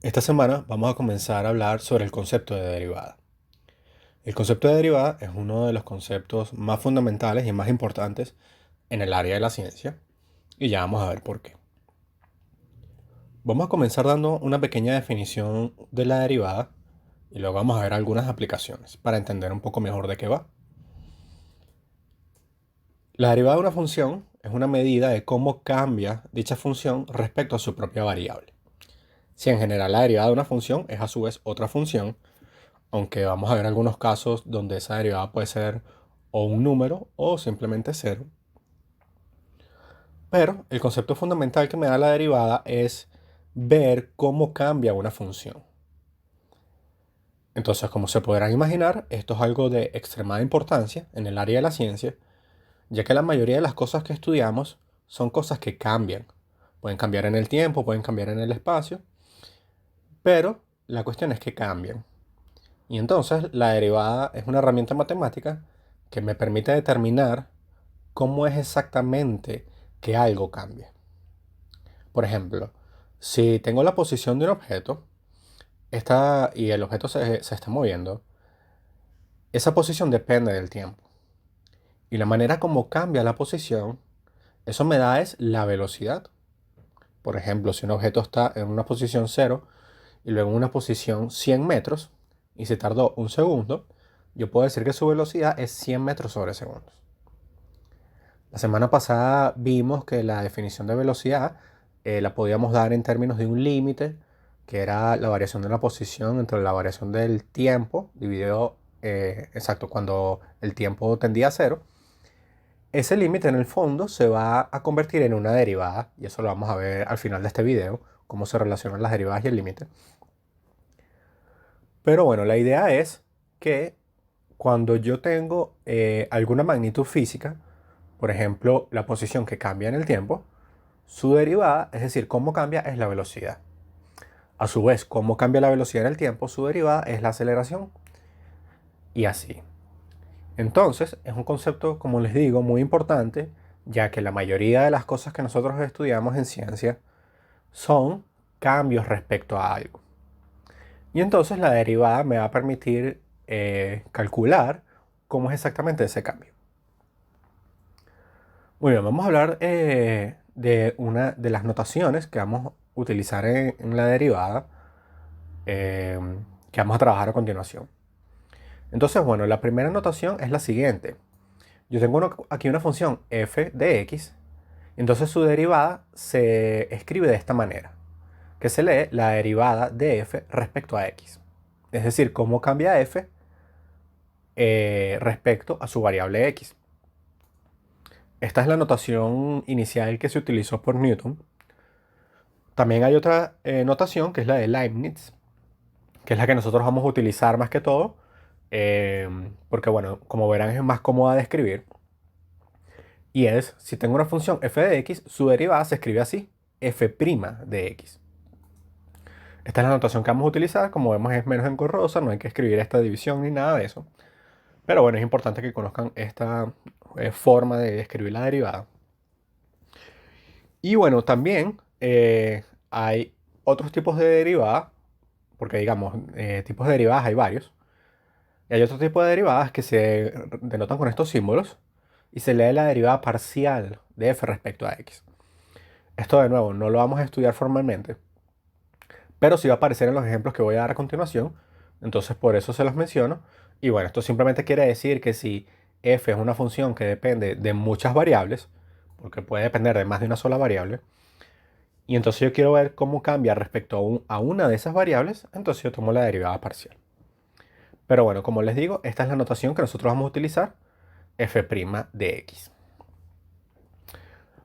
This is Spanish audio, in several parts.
Esta semana vamos a comenzar a hablar sobre el concepto de derivada. El concepto de derivada es uno de los conceptos más fundamentales y más importantes en el área de la ciencia y ya vamos a ver por qué. Vamos a comenzar dando una pequeña definición de la derivada y luego vamos a ver algunas aplicaciones para entender un poco mejor de qué va. La derivada de una función es una medida de cómo cambia dicha función respecto a su propia variable. Si en general la derivada de una función es a su vez otra función, aunque vamos a ver algunos casos donde esa derivada puede ser o un número o simplemente cero. Pero el concepto fundamental que me da la derivada es ver cómo cambia una función. Entonces, como se podrán imaginar, esto es algo de extremada importancia en el área de la ciencia, ya que la mayoría de las cosas que estudiamos son cosas que cambian. Pueden cambiar en el tiempo, pueden cambiar en el espacio, pero la cuestión es que cambian. Y entonces la derivada es una herramienta matemática que me permite determinar cómo es exactamente que algo cambia. Por ejemplo, si tengo la posición de un objeto y el objeto se está moviendo, esa posición depende del tiempo. Y la manera como cambia la posición, eso me da es la velocidad. Por ejemplo, si un objeto está en una posición cero y luego en una posición 100 metros y se tardó un segundo, yo puedo decir que su velocidad es 100 metros sobre segundos. La semana pasada vimos que la definición de velocidad la podíamos dar en términos de un límite, que era la variación de la posición entre la variación del tiempo, dividido, exacto, cuando el tiempo tendía a cero. Ese límite en el fondo se va a convertir en una derivada, y eso lo vamos a ver al final de este video, cómo se relacionan las derivadas y el límite. Pero bueno, la idea es que cuando yo tengo alguna magnitud física, por ejemplo, la posición que cambia en el tiempo, su derivada, es decir, cómo cambia, es la velocidad. A su vez, cómo cambia la velocidad en el tiempo, su derivada es la aceleración. Y así. Entonces, es un concepto, como les digo, muy importante, ya que la mayoría de las cosas que nosotros estudiamos en ciencia son cambios respecto a algo. Y entonces la derivada me va a permitir calcular cómo es exactamente ese cambio. Muy bien, vamos a hablar de una de las notaciones que vamos a utilizar en la derivada, eh, que vamos a trabajar a continuación. Entonces, bueno, la primera notación es la siguiente. Yo tengo aquí una función f de x, entonces su derivada se escribe de esta manera, que se lee la derivada de f respecto a x. Es decir, cómo cambia f respecto a su variable x. Esta es la notación inicial que se utilizó por Newton. También hay otra notación que es la de Leibniz, que es la que nosotros vamos a utilizar más que todo, porque bueno, como verán es más cómoda de escribir. Y es, si tengo una función f de x, su derivada se escribe así, f' de x. Esta es la notación que vamos a utilizar, como vemos es menos engorrosa, no hay que escribir esta división ni nada de eso. Pero bueno, es importante que conozcan esta forma de escribir la derivada. Y bueno, también hay otros tipos de derivadas, porque digamos, tipos de derivadas hay varios. Y hay otro tipo de derivadas que se denotan con estos símbolos y se lee la derivada parcial de f respecto a x. Esto de nuevo no lo vamos a estudiar formalmente, pero sí va a aparecer en los ejemplos que voy a dar a continuación. Entonces por eso se los menciono. Y bueno, esto simplemente quiere decir que si f es una función que depende de muchas variables, porque puede depender de más de una sola variable, y entonces yo quiero ver cómo cambia respecto a una de esas variables, entonces yo tomo la derivada parcial. Pero bueno, como les digo, esta es la notación que nosotros vamos a utilizar, f' de x.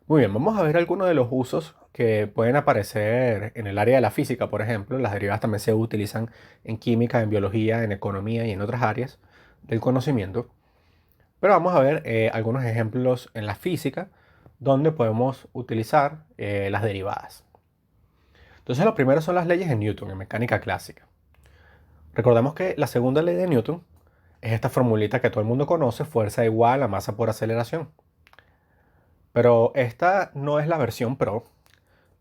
Muy bien, vamos a ver algunos de los usos que pueden aparecer en el área de la física, por ejemplo. Las derivadas también se utilizan en química, en biología, en economía y en otras áreas del conocimiento. Pero vamos a ver algunos ejemplos en la física donde podemos utilizar las derivadas. Entonces, lo primero son las leyes de Newton en mecánica clásica. Recordemos que la segunda ley de Newton es esta formulita que todo el mundo conoce, fuerza igual a masa por aceleración. Pero esta no es la versión pro.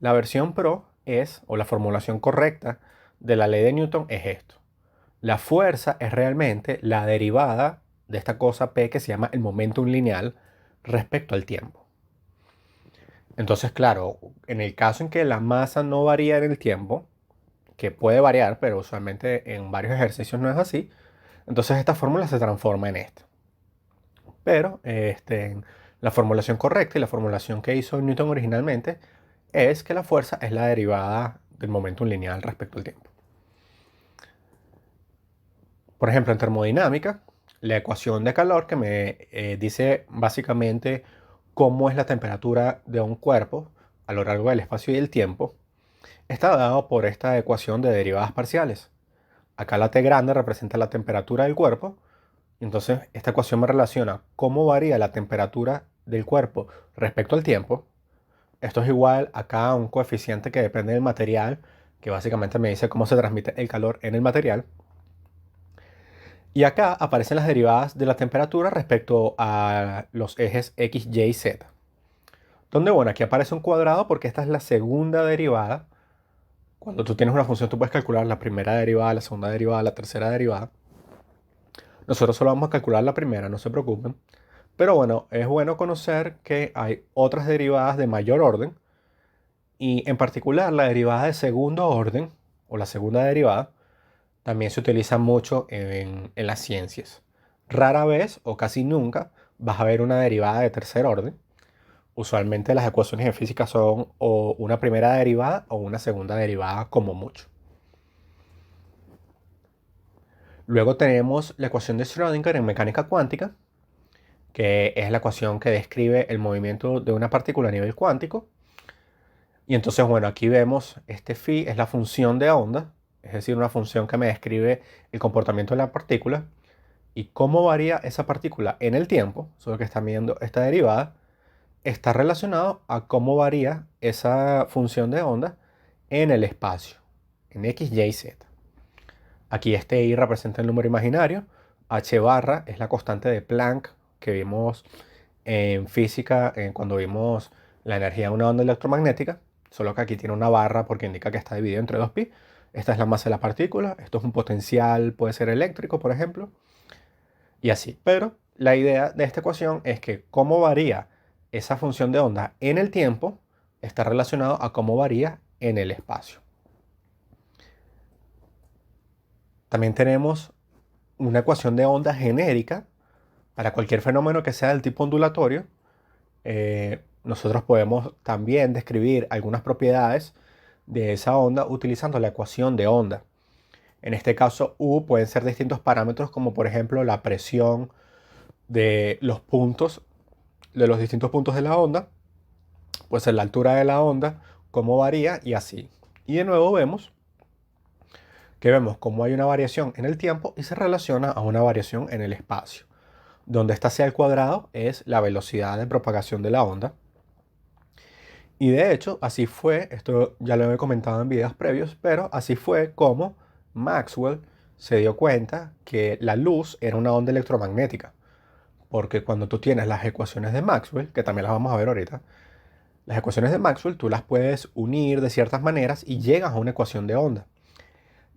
La versión pro es, o la formulación correcta de la ley de Newton es esto. La fuerza es realmente la derivada de esta cosa P que se llama el momentum lineal respecto al tiempo. Entonces, claro, en el caso en que la masa no varía en el tiempo, que puede variar, pero usualmente en varios ejercicios no es así, entonces esta fórmula se transforma en esta. Pero la formulación correcta y la formulación que hizo Newton originalmente es que la fuerza es la derivada del momentum lineal respecto al tiempo. Por ejemplo, en termodinámica, la ecuación de calor que me dice básicamente cómo es la temperatura de un cuerpo a lo largo del espacio y el tiempo, está dado por esta ecuación de derivadas parciales. Acá la T grande representa la temperatura del cuerpo. Entonces, esta ecuación me relaciona cómo varía la temperatura del cuerpo respecto al tiempo. Esto es igual acá a un coeficiente que depende del material, que básicamente me dice cómo se transmite el calor en el material. Y acá aparecen las derivadas de la temperatura respecto a los ejes X, Y y Z. Donde, bueno, aquí aparece un cuadrado porque esta es la segunda derivada. Cuando tú tienes una función, tú puedes calcular la primera derivada, la segunda derivada, la tercera derivada. Nosotros solo vamos a calcular la primera, no se preocupen. Pero bueno, es bueno conocer que hay otras derivadas de mayor orden. Y en particular la derivada de segundo orden, o la segunda derivada, también se utiliza mucho en las ciencias. Rara vez o casi nunca vas a ver una derivada de tercer orden. Usualmente las ecuaciones de física son o una primera derivada o una segunda derivada como mucho. Luego tenemos la ecuación de Schrödinger en mecánica cuántica, que es la ecuación que describe el movimiento de una partícula a nivel cuántico. Y entonces, bueno, aquí vemos, este phi es la función de onda, es decir, una función que me describe el comportamiento de la partícula y cómo varía esa partícula en el tiempo, eso es lo que está viendo esta derivada, está relacionado a cómo varía esa función de onda en el espacio, en X, Y, Z. Aquí este I representa el número imaginario, H barra es la constante de Planck que vimos en física cuando vimos la energía de una onda electromagnética, solo que aquí tiene una barra porque indica que está dividido entre dos pi. Esta es la masa de la partícula, esto es un potencial, puede ser eléctrico, por ejemplo, y así. Pero la idea de esta ecuación es que cómo varía esa función de onda en el tiempo está relacionado a cómo varía en el espacio. También tenemos una ecuación de onda genérica para cualquier fenómeno que sea del tipo ondulatorio. Nosotros podemos también describir algunas propiedades de esa onda utilizando la ecuación de onda. En este caso, U pueden ser distintos parámetros como por ejemplo la presión de los puntos, de los distintos puntos de la onda, pues la altura de la onda, cómo varía y así. Y de nuevo vemos cómo hay una variación en el tiempo y se relaciona a una variación en el espacio. Donde esta C al cuadrado es la velocidad de propagación de la onda. Y de hecho, así fue, esto ya lo he comentado en videos previos, pero así fue como Maxwell se dio cuenta que la luz era una onda electromagnética. Porque cuando tú tienes las ecuaciones de Maxwell, que también las vamos a ver ahorita, las ecuaciones de Maxwell tú las puedes unir de ciertas maneras y llegas a una ecuación de onda.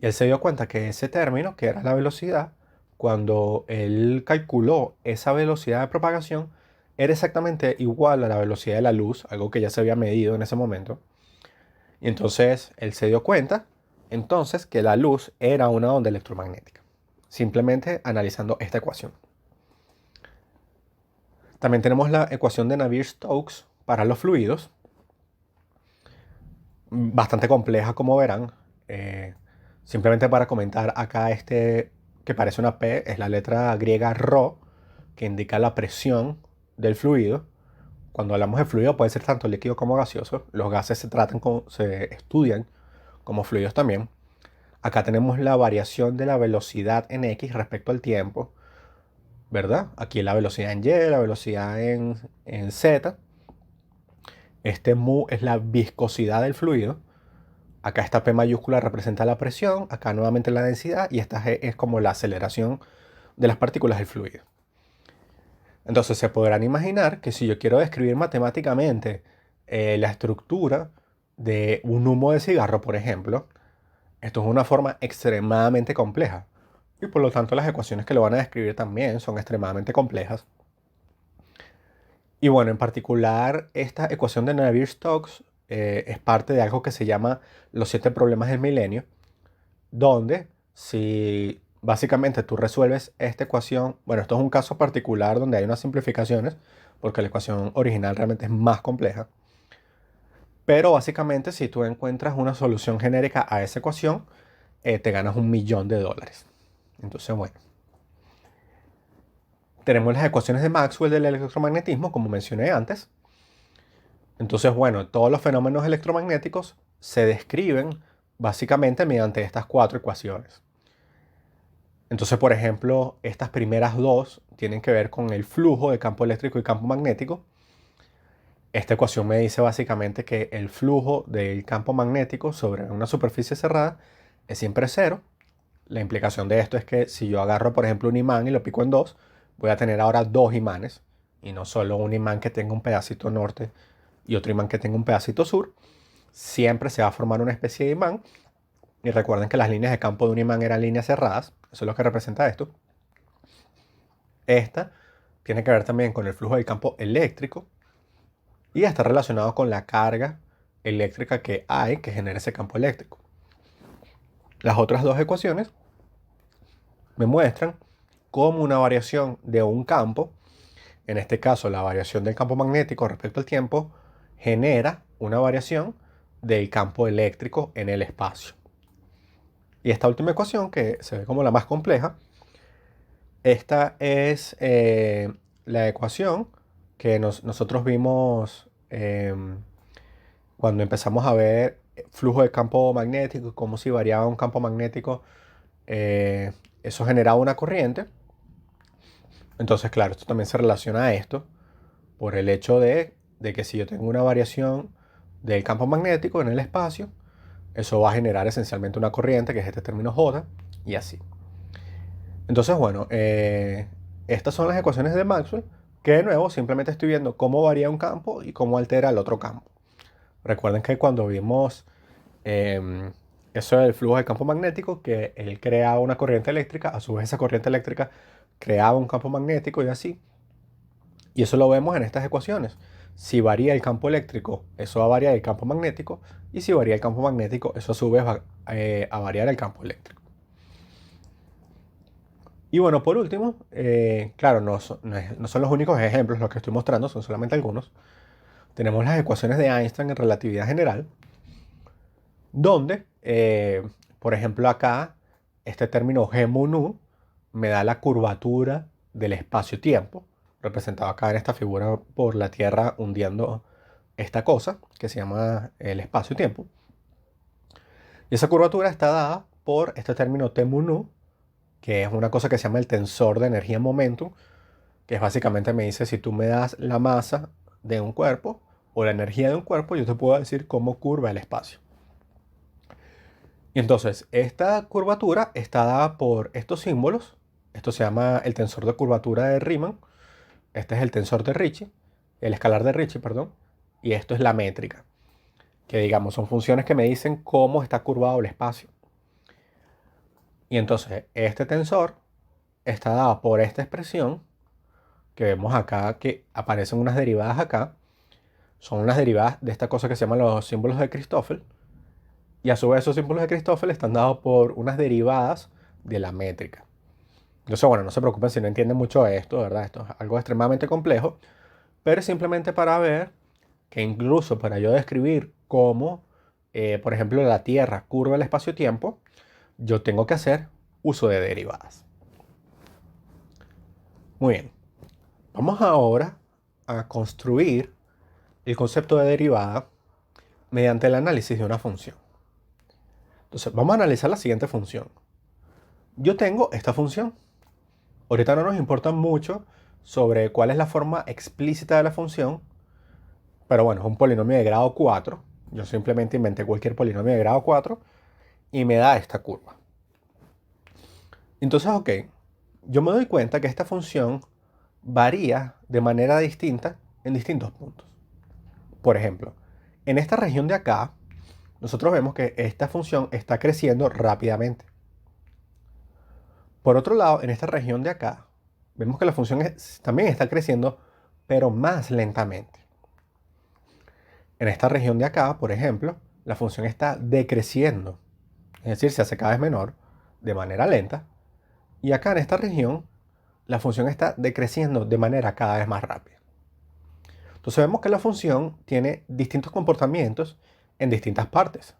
Y él se dio cuenta que ese término, que era la velocidad, cuando él calculó esa velocidad de propagación, era exactamente igual a la velocidad de la luz, algo que ya se había medido en ese momento. Y entonces él se dio cuenta, entonces, que la luz era una onda electromagnética, simplemente analizando esta ecuación. También tenemos la ecuación de Navier-Stokes para los fluidos, bastante compleja como verán. Simplemente para comentar acá que parece una P, es la letra griega ρ, que indica la presión del fluido. Cuando hablamos de fluido puede ser tanto líquido como gaseoso. Los gases se estudian como fluidos también. Acá tenemos la variación de la velocidad en X respecto al tiempo, ¿verdad? Aquí la velocidad en Y, la velocidad en Z. Este mu es la viscosidad del fluido. Acá esta P mayúscula representa la presión, acá nuevamente la densidad y esta G es como la aceleración de las partículas del fluido. Entonces se podrán imaginar que si yo quiero describir matemáticamente la estructura de un humo de cigarro, por ejemplo, Esto es una forma extremadamente compleja y por lo tanto las ecuaciones que lo van a describir también son extremadamente complejas. Y bueno, en particular esta ecuación de Navier-Stokes es parte de algo que se llama los 7 problemas del milenio, donde si básicamente tú resuelves esta ecuación, bueno, esto es un caso particular donde hay unas simplificaciones, porque la ecuación original realmente es más compleja, pero básicamente si tú encuentras una solución genérica a esa ecuación, te ganas $1.000.000. Entonces, bueno, tenemos las ecuaciones de Maxwell del electromagnetismo, como mencioné antes. Entonces, bueno, todos los fenómenos electromagnéticos se describen básicamente mediante estas 4 ecuaciones. Entonces, por ejemplo, estas primeras dos tienen que ver con el flujo de campo eléctrico y campo magnético. Esta ecuación me dice básicamente que el flujo del campo magnético sobre una superficie cerrada es siempre cero. La implicación de esto es que si yo agarro, por ejemplo, un imán y lo pico en dos, voy a tener ahora dos imanes y no solo un imán que tenga un pedacito norte y otro imán que tenga un pedacito sur. Siempre se va a formar una especie de imán. Y recuerden que las líneas de campo de un imán eran líneas cerradas. Eso es lo que representa esto. Esta tiene que ver también con el flujo del campo eléctrico y está relacionado con la carga eléctrica que hay que genera ese campo eléctrico. Las otras dos ecuaciones me muestran cómo una variación de un campo, en este caso la variación del campo magnético respecto al tiempo, genera una variación del campo eléctrico en el espacio. Y esta última ecuación, que se ve como la más compleja, esta es la ecuación que nosotros vimos cuando empezamos a ver flujo de campo magnético y cómo si variaba un campo magnético, eso generaba una corriente. Entonces, claro, esto también se relaciona a esto por el hecho de que si yo tengo una variación del campo magnético en el espacio, eso va a generar esencialmente una corriente, que es este término J, y así. Entonces, bueno, estas son las ecuaciones de Maxwell, que de nuevo simplemente estoy viendo cómo varía un campo y cómo altera el otro campo. Recuerden que cuando vimos eso del flujo de campo magnético, que él creaba una corriente eléctrica, a su vez esa corriente eléctrica creaba un campo magnético y así. Y eso lo vemos en estas ecuaciones. Si varía el campo eléctrico, eso va a variar el campo magnético, y si varía el campo magnético, eso a su vez va a variar el campo eléctrico. Y bueno, por último, claro, no son los únicos ejemplos los que estoy mostrando, son solamente algunos. Tenemos las ecuaciones de Einstein en relatividad general, donde, por ejemplo, acá, este término G mu nu me da la curvatura del espacio-tiempo, representado acá en esta figura por la Tierra hundiendo esta cosa, que se llama el espacio-tiempo. Y esa curvatura está dada por este término T mu nu, que es una cosa que se llama el tensor de energía-momentum, que es básicamente me dice si tú me das la masa de un cuerpo o la energía de un cuerpo, yo te puedo decir cómo curva el espacio. Y entonces, esta curvatura está dada por estos símbolos. Esto se llama el tensor de curvatura de Riemann. Este es el tensor de Ricci, el escalar de Ricci, perdón. Y esto es la métrica, que digamos son funciones que me dicen cómo está curvado el espacio. Y entonces, este tensor está dado por esta expresión que vemos acá, que aparecen unas derivadas acá. Son unas derivadas de esta cosa que se llaman los símbolos de Christoffel. Y a su vez esos símbolos de Christoffel están dados por unas derivadas de la métrica. Entonces, bueno, no se preocupen si no entienden mucho esto, ¿verdad? Esto es algo extremadamente complejo, pero es simplemente para ver que incluso para yo describir cómo, por ejemplo, la Tierra curva el espacio-tiempo, yo tengo que hacer uso de derivadas. Muy bien. Vamos ahora a construir el concepto de derivada mediante el análisis de una función. Entonces, vamos a analizar la siguiente función. Yo tengo esta función. Ahorita no nos importa mucho sobre cuál es la forma explícita de la función, pero bueno, es un polinomio de grado 4. Yo simplemente inventé cualquier polinomio de grado 4 y me da esta curva. Entonces, ok, yo me doy cuenta que esta función varía de manera distinta en distintos puntos. Por ejemplo, en esta región de acá, nosotros vemos que esta función está creciendo rápidamente. Por otro lado, en esta región de acá, vemos que la función también está creciendo, pero más lentamente. En esta región de acá, por ejemplo, la función está decreciendo, es decir, se hace cada vez menor de manera lenta. Y acá en esta región, la función está decreciendo de manera cada vez más rápida. Entonces vemos que la función tiene distintos comportamientos en distintas partes.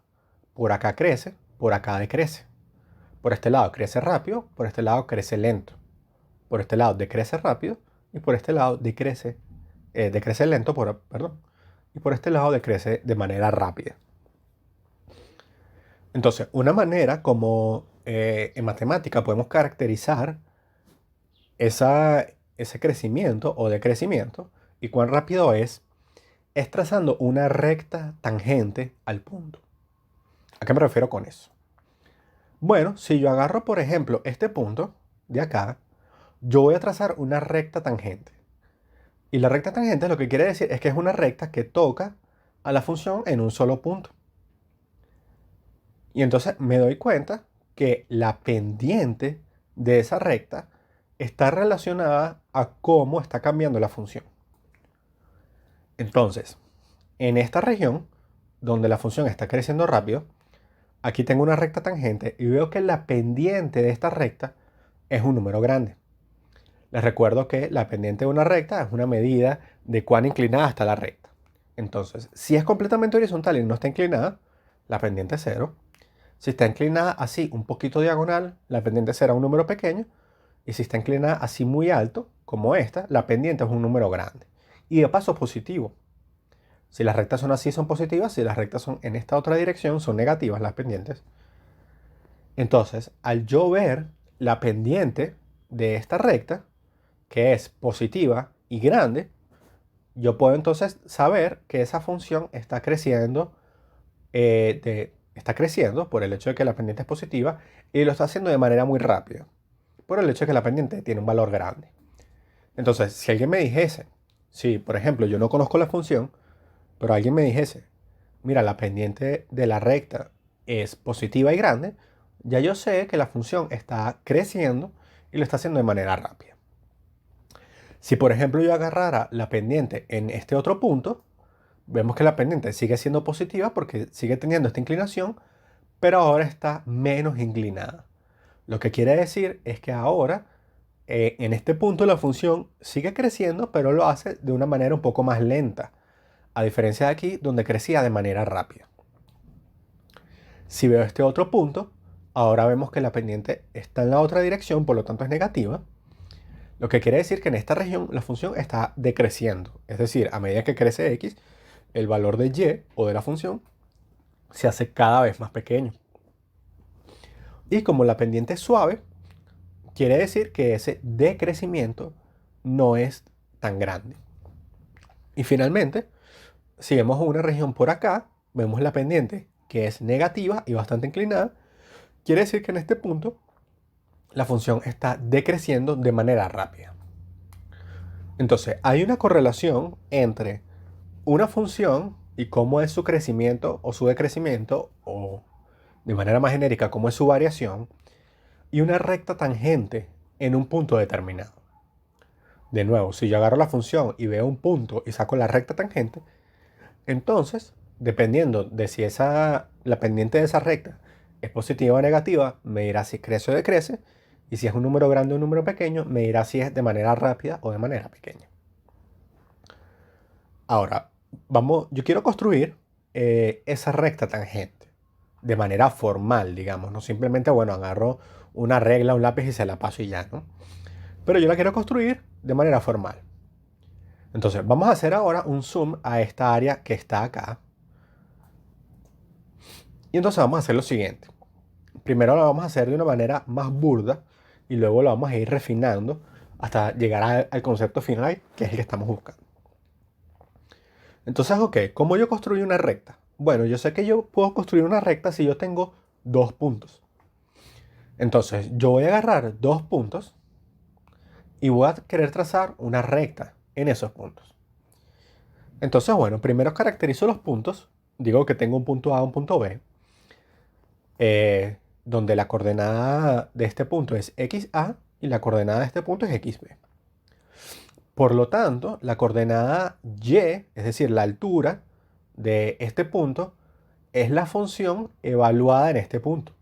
Por acá crece, por acá decrece. Por este lado crece rápido, por este lado crece lento. Por este lado decrece rápido y por este lado decrece lento, perdón. Y por este lado decrece de manera rápida. Entonces, una manera como en matemática podemos caracterizar ese crecimiento o decrecimiento y cuán rápido es trazando una recta tangente al punto. ¿A qué me refiero con eso? Bueno, si yo agarro, por ejemplo, este punto de acá, yo voy a trazar una recta tangente. Y la recta tangente lo que quiere decir es que es una recta que toca a la función en un solo punto. Y entonces me doy cuenta que la pendiente de esa recta está relacionada a cómo está cambiando la función. Entonces, en esta región, donde la función está creciendo rápido, aquí tengo una recta tangente y veo que la pendiente de esta recta es un número grande. Les recuerdo que la pendiente de una recta es una medida de cuán inclinada está la recta. Entonces, si es completamente horizontal y no está inclinada, la pendiente es 0. Si está inclinada así, un poquito diagonal, la pendiente será un número pequeño. Y si está inclinada así muy alto, como esta, la pendiente es un número grande. Y de paso positivo. Si las rectas son así, son positivas. Si las rectas son en esta otra dirección, son negativas las pendientes. Entonces, al yo ver la pendiente de esta recta, que es positiva y grande, yo puedo entonces saber que esa función está creciendo, está creciendo por el hecho de que la pendiente es positiva y lo está haciendo de manera muy rápida, por el hecho de que la pendiente tiene un valor grande. Entonces, si alguien me dijese, si por ejemplo yo no conozco la función, pero alguien me dijese, mira, la pendiente de la recta es positiva y grande, ya yo sé que la función está creciendo y lo está haciendo de manera rápida. Si por ejemplo yo agarrara la pendiente en este otro punto, vemos que la pendiente sigue siendo positiva porque sigue teniendo esta inclinación, pero ahora está menos inclinada. Lo que quiere decir es que ahora en este punto la función sigue creciendo, pero lo hace de una manera un poco más lenta, a diferencia de aquí donde crecía de manera rápida. Si veo este otro punto, ahora vemos que la pendiente está en la otra dirección, por lo tanto es negativa. Lo que quiere decir que en esta región la función está decreciendo. Es decir, a medida que crece x, el valor de y o de la función se hace cada vez más pequeño. Y como la pendiente es suave, quiere decir que ese decrecimiento no es tan grande. Y finalmente, si vemos una región por acá, vemos la pendiente que es negativa y bastante inclinada. Quiere decir que en este punto la función está decreciendo de manera rápida. Entonces, hay una correlación entre una función y cómo es su crecimiento o su decrecimiento, o de manera más genérica, cómo es su variación, y una recta tangente en un punto determinado. De nuevo, si yo agarro la función y veo un punto y saco la recta tangente, entonces, dependiendo de si la pendiente de esa recta es positiva o negativa, me dirá si crece o decrece, y si es un número grande o un número pequeño, me dirá si es de manera rápida o de manera pequeña. Ahora, yo quiero construir esa recta tangente de manera formal, digamos, no simplemente, bueno, agarro una regla, un lápiz y se la paso y ya, ¿no? Pero yo la quiero construir de manera formal. Entonces, vamos a hacer ahora un zoom a esta área que está acá. Y entonces vamos a hacer lo siguiente. Primero lo vamos a hacer de una manera más burda y luego lo vamos a ir refinando hasta llegar al concepto final, que es el que estamos buscando. Entonces, ok, ¿cómo yo construyo una recta? Bueno, yo sé que yo puedo construir una recta si yo tengo dos puntos. Entonces, yo voy a agarrar dos puntos y voy a querer trazar una recta en esos puntos. Entonces, bueno, primero caracterizo los puntos digo que tengo un punto A, un punto B, donde la coordenada de este punto es XA y la coordenada de este punto es XB. Por lo tanto, la coordenada Y, es decir, la altura de este punto, es la función evaluada en este punto.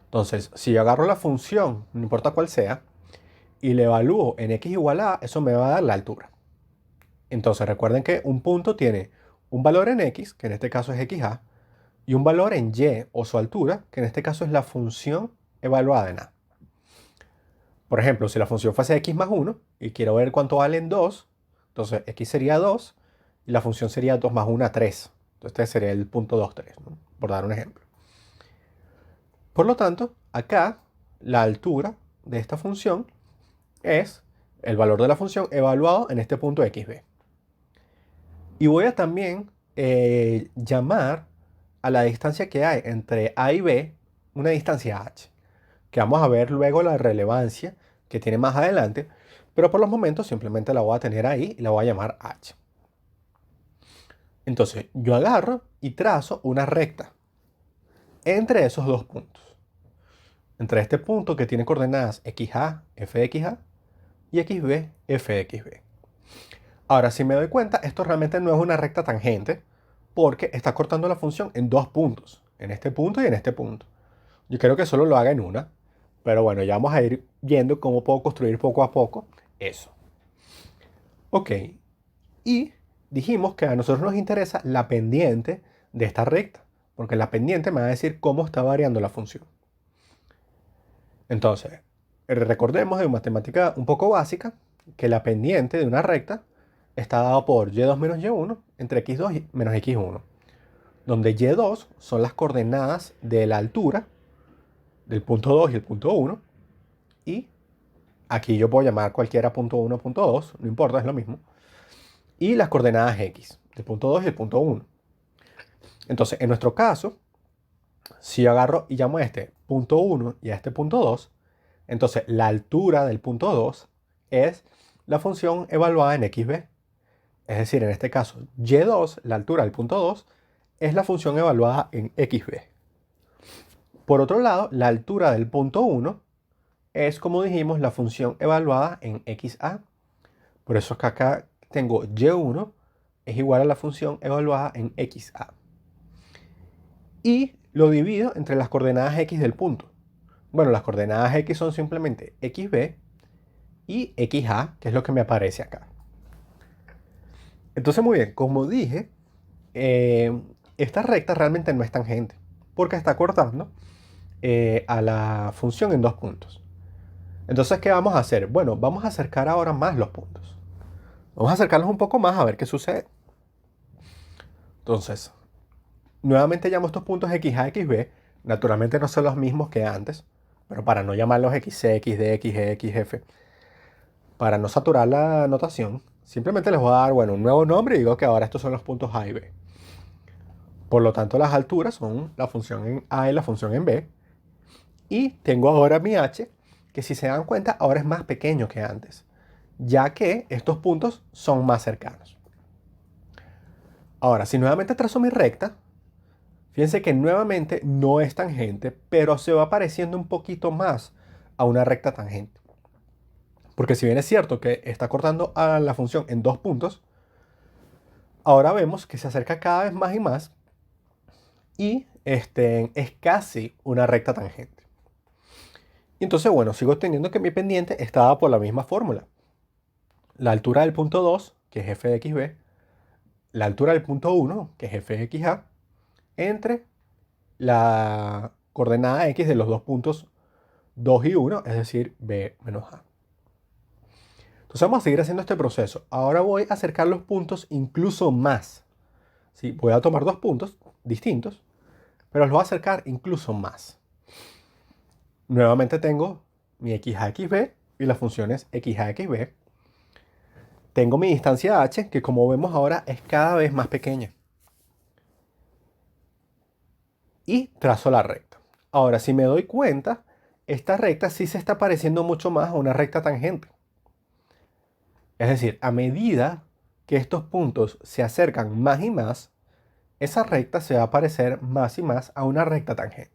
Entonces, si yo agarro la función, no importa cuál sea, y le evalúo en x igual a, eso me va a dar la altura. Entonces, recuerden que un punto tiene un valor en x, que en este caso es xa, y un valor en y, o su altura, que en este caso es la función evaluada en a. Por ejemplo, si la función fuese x más 1 y quiero ver cuánto valen 2, entonces x sería 2 y la función sería 2 más 1, 3. Entonces este sería el punto 2, 3, ¿no? Por dar un ejemplo. Por lo tanto, acá la altura de esta función es el valor de la función evaluado en este punto xb. Y voy a también llamar a la distancia que hay entre a y b una distancia h, que vamos a ver luego la relevancia que tiene más adelante, pero por los momentos simplemente la voy a tener ahí y la voy a llamar h. Entonces yo agarro y trazo una recta entre esos dos puntos. Entre este punto que tiene coordenadas xa, f de xa y xb, f de xb. Ahora, si me doy cuenta, esto realmente no es una recta tangente porque está cortando la función en dos puntos, en este punto y en este punto. Yo creo que solo lo haga en una, pero bueno, ya vamos a ir viendo cómo puedo construir poco a poco eso. Ok, y dijimos que a nosotros nos interesa la pendiente de esta recta, porque la pendiente me va a decir cómo está variando la función. Entonces, recordemos de matemática un poco básica que la pendiente de una recta está dada por y2 menos y1 entre x2 menos x1, donde y2 son las coordenadas de la altura del punto 2 y el punto 1, y aquí yo puedo llamar cualquiera punto 1, punto 2, no importa, es lo mismo, y las coordenadas x, del punto 2 y el punto 1. Entonces, en nuestro caso, si yo agarro y llamo a este punto 1 y a este punto 2, entonces la altura del punto 2 es la función evaluada en xb. Es decir, en este caso, y2, la altura del punto 2, es la función evaluada en xb. Por otro lado, la altura del punto 1 es, como dijimos, la función evaluada en xa. Por eso es que acá tengo y1 es igual a la función evaluada en xa. Y lo divido entre las coordenadas x del punto. Bueno, las coordenadas x son simplemente xb y xa, que es lo que me aparece acá. Entonces, muy bien, como dije, esta recta realmente no es tangente, porque está cortando a la función en dos puntos. Entonces, ¿qué vamos a hacer? Bueno, vamos a acercar ahora más los puntos. Vamos a acercarlos un poco más a ver qué sucede. Entonces, nuevamente llamo estos puntos xa, xb. Naturalmente no son los mismos que antes, pero para no llamarlos xc, xd, xg, xf, para no saturar la notación, simplemente les voy a dar, bueno, un nuevo nombre y digo que ahora estos son los puntos a y b. Por lo tanto, las alturas son la función en a y la función en b. Y tengo ahora mi h, que si se dan cuenta, ahora es más pequeño que antes, ya que estos puntos son más cercanos. Ahora, si nuevamente trazo mi recta, fíjense que nuevamente no es tangente, pero se va pareciendo un poquito más a una recta tangente. Porque si bien es cierto que está cortando a la función en dos puntos, ahora vemos que se acerca cada vez más y más y es casi una recta tangente. Y entonces, bueno, sigo teniendo que mi pendiente está dada por la misma fórmula. La altura del punto 2, que es f de xb, la altura del punto 1, que es f de xa, entre la coordenada x de los dos puntos 2 y 1, es decir, b menos a. Entonces vamos a seguir haciendo este proceso. Ahora voy a acercar los puntos incluso más. ¿Sí? Voy a tomar dos puntos distintos, pero los voy a acercar incluso más. Nuevamente tengo mi xa, xb y las funciones xa, xb. Tengo mi distancia h, que como vemos ahora es cada vez más pequeña. Y trazo la recta. Ahora, si me doy cuenta, esta recta sí se está pareciendo mucho más a una recta tangente. Es decir, a medida que estos puntos se acercan más y más, esa recta se va a parecer más y más a una recta tangente.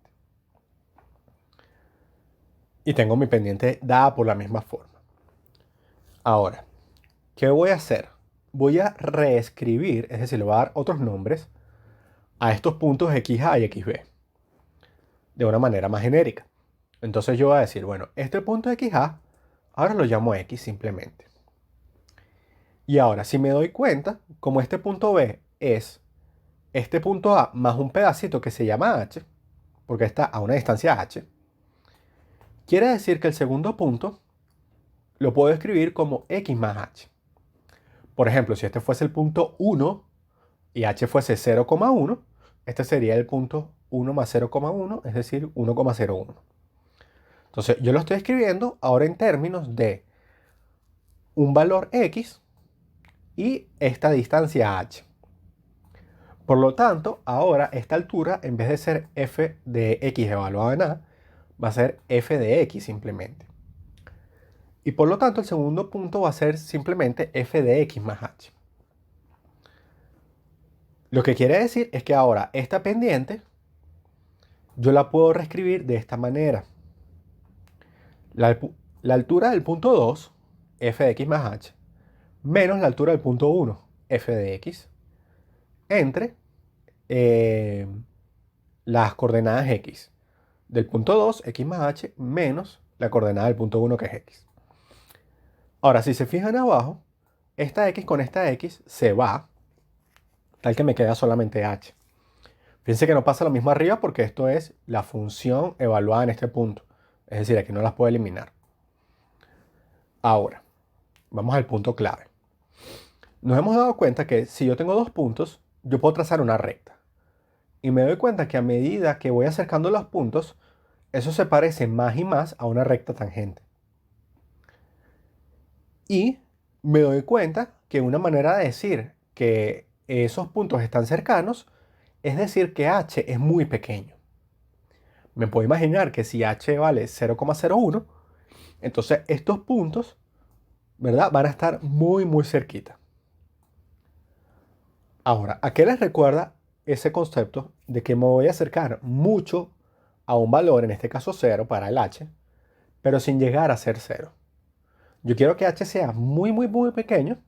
Y tengo mi pendiente dada por la misma forma. Ahora, ¿qué voy a hacer? Voy a reescribir, es decir, le voy a dar otros nombres a estos puntos XA y XB de una manera más genérica. Entonces yo voy a decir, bueno, este punto XA, ahora lo llamo X simplemente. Y ahora, si me doy cuenta, como este punto B es este punto A más un pedacito que se llama H, porque está a una distancia H, quiere decir que el segundo punto lo puedo escribir como X más H. Por ejemplo, si este fuese el punto 1 y H fuese 0,1, este sería el punto 1 más 0,1, es decir, 1,01. Entonces, yo lo estoy escribiendo ahora en términos de un valor X y esta distancia H. Por lo tanto, ahora esta altura, en vez de ser f de x evaluado en a, va a ser f de x simplemente. Y por lo tanto, el segundo punto va a ser simplemente f de x más h. Lo que quiere decir es que ahora esta pendiente yo la puedo reescribir de esta manera. La altura del punto 2, f de x más h, menos la altura del punto 1, f de x, entre las coordenadas x del punto 2, x más h, menos la coordenada del punto 1, que es x. Ahora, si se fijan abajo, esta x con esta x se va, tal que me queda solamente h. Fíjense que no pasa lo mismo arriba porque esto es la función evaluada en este punto. Es decir, aquí no las puedo eliminar. Ahora, vamos al punto clave. Nos hemos dado cuenta que si yo tengo dos puntos, yo puedo trazar una recta. Y me doy cuenta que a medida que voy acercando los puntos, eso se parece más y más a una recta tangente. Y me doy cuenta que una manera de decir que esos puntos están cercanos es decir que h es muy pequeño. Me puedo imaginar que si h vale 0,01, entonces estos puntos, ¿verdad?, van a estar muy, muy cerquita. Ahora, ¿a qué les recuerda ese concepto de que me voy a acercar mucho a un valor, en este caso 0 para el h, pero sin llegar a ser 0? Yo quiero que h sea muy, muy, muy pequeño,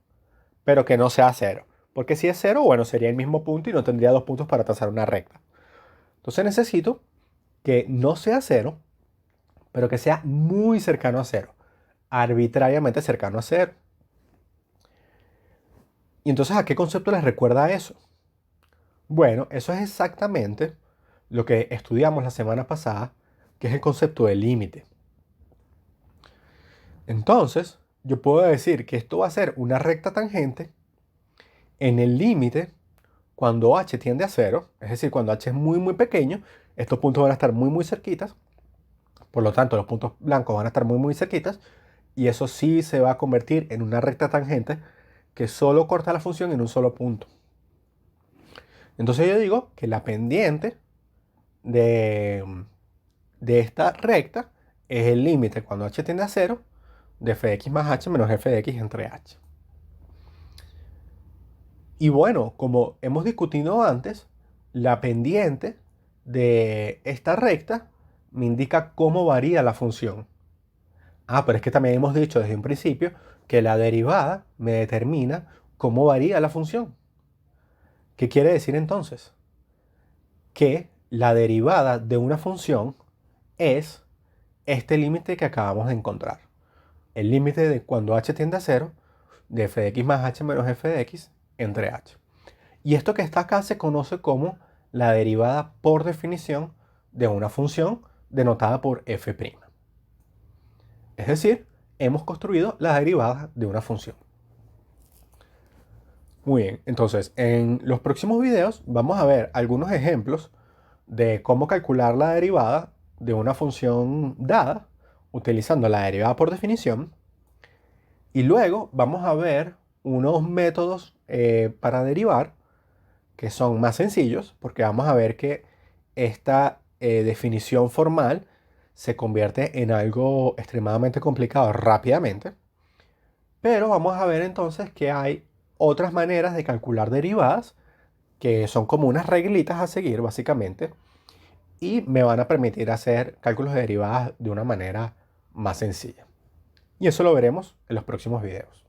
pero que no sea 0. Porque si es 0, bueno, sería el mismo punto y no tendría dos puntos para trazar una recta. Entonces necesito que no sea 0, pero que sea muy cercano a 0. Arbitrariamente cercano a 0. ¿Y entonces a qué concepto les recuerda eso? Bueno, eso es exactamente lo que estudiamos la semana pasada, que es el concepto de límite. Entonces, yo puedo decir que esto va a ser una recta tangente en el límite cuando h tiende a 0, es decir, cuando h es muy, muy pequeño, estos puntos van a estar muy, muy cerquitas. Por lo tanto, los puntos blancos van a estar muy, muy cerquitas. Y eso sí se va a convertir en una recta tangente que solo corta la función en un solo punto. Entonces yo digo que la pendiente de esta recta es el límite cuando h tiende a 0 de f de x más h menos f de x entre h. Y bueno, como hemos discutido antes, la pendiente de esta recta me indica cómo varía la función. Pero es que también hemos dicho desde un principio que la derivada me determina cómo varía la función. ¿Qué quiere decir entonces? Que la derivada de una función es este límite que acabamos de encontrar. El límite de cuando h tiende a 0 de f de x más h menos f de x entre h. Y esto que está acá se conoce como la derivada por definición de una función denotada por f'. Es decir, hemos construido la derivada de una función. Muy bien, entonces en los próximos videos vamos a ver algunos ejemplos de cómo calcular la derivada de una función dada utilizando la derivada por definición. Y luego vamos a ver unos métodos para derivar que son más sencillos, porque vamos a ver que esta definición formal se convierte en algo extremadamente complicado rápidamente. Pero vamos a ver entonces que hay otras maneras de calcular derivadas que son como unas reglitas a seguir básicamente y me van a permitir hacer cálculos de derivadas de una manera más sencilla. Y eso lo veremos en los próximos videos.